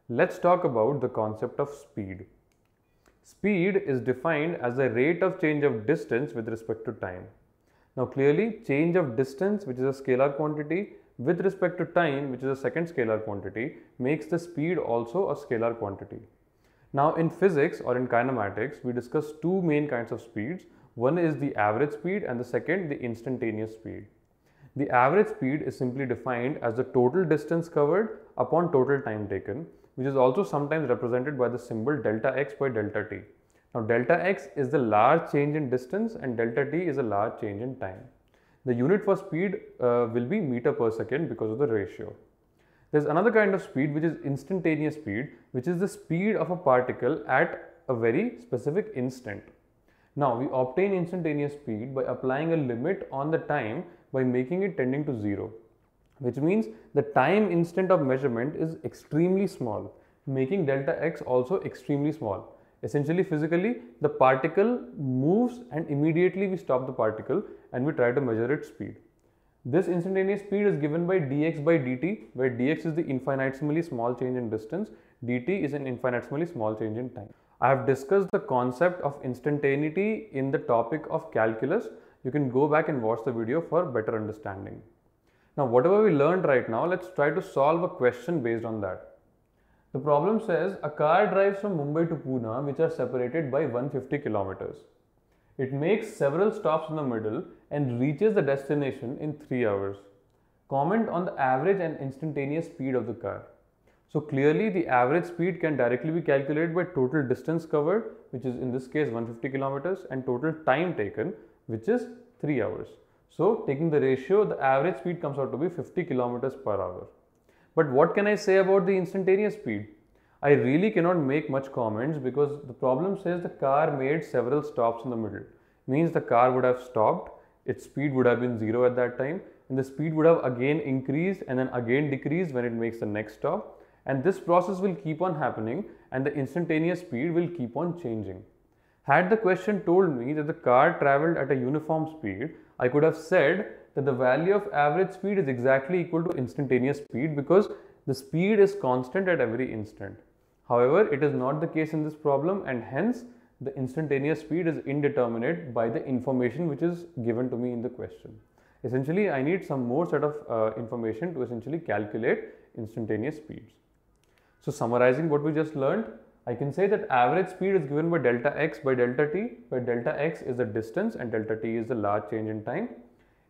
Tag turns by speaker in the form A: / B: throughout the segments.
A: Let's talk about the concept of speed. Speed is defined as the rate of change of distance with respect to time. Now clearly, change of distance, which is a scalar quantity, with respect to time, which is a second scalar quantity, makes the speed also a scalar quantity. Now in physics or in kinematics, we discuss two main kinds of speeds. One is the average speed and the second the instantaneous speed. The average speed is simply defined as the total distance covered upon total time taken, which is also sometimes represented by the symbol delta x by delta t. Now delta x is the large change in distance and delta t is a large change in time. The unit for speed will be meter per second because of the ratio. There's another kind of speed which is instantaneous speed, which is the speed of a particle at a very specific instant. Now we obtain instantaneous speed by applying a limit on the time by making it tending to 0, which means the time instant of measurement is extremely small, making delta x also extremely small. Essentially, physically, the particle moves and immediately we stop the particle and we try to measure its speed. This instantaneous speed is given by dx by dt, where dx is the infinitesimally small change in distance, dt is an infinitesimally small change in time. I have discussed the concept of instantaneity in the topic of calculus. You can go back and watch the video for better understanding. Now, whatever we learned right now, let's try to solve a question based on that. The problem says a car drives from Mumbai to Pune, which are separated by 150 kilometers. It makes several stops in the middle and reaches the destination in 3 hours. Comment on the average and instantaneous speed of the car. So clearly the average speed can directly be calculated by total distance covered, which is in this case 150 kilometers, and total time taken, which is 3 hours. So taking the ratio, the average speed comes out to be 50 kilometers per hour. But what can I say about the instantaneous speed? I really cannot make much comments because the problem says the car made several stops in the middle. Means the car would have stopped, its speed would have been 0 at that time, and the speed would have again increased and then again decreased when it makes the next stop. And this process will keep on happening and the instantaneous speed will keep on changing. Had the question told me that the car travelled at a uniform speed, I could have said that the value of average speed is exactly equal to instantaneous speed because the speed is constant at every instant. However, it is not the case in this problem and hence the instantaneous speed is indeterminate by the information which is given to me in the question. Essentially, I need some more set of information to essentially calculate instantaneous speeds. So summarizing what we just learned, I can say that average speed is given by delta x by delta t, where delta x is the distance and delta t is the large change in time.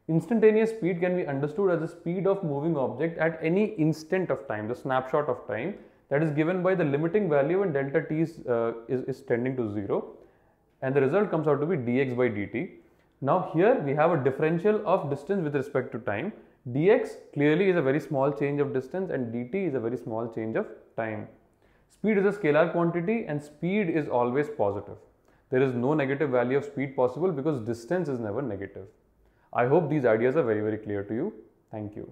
A: Instantaneous speed can be understood as the speed of moving object at any instant of time, the snapshot of time, that is given by the limiting value when delta t is tending to 0, and the result comes out to be dx by dt. Now here we have a differential of distance with respect to time. Dx clearly is a very small change of distance and dt is a very small change of time. Speed is a scalar quantity and speed is always positive. There is no negative value of speed possible because distance is never negative. I hope these ideas are very clear to you. Thank you.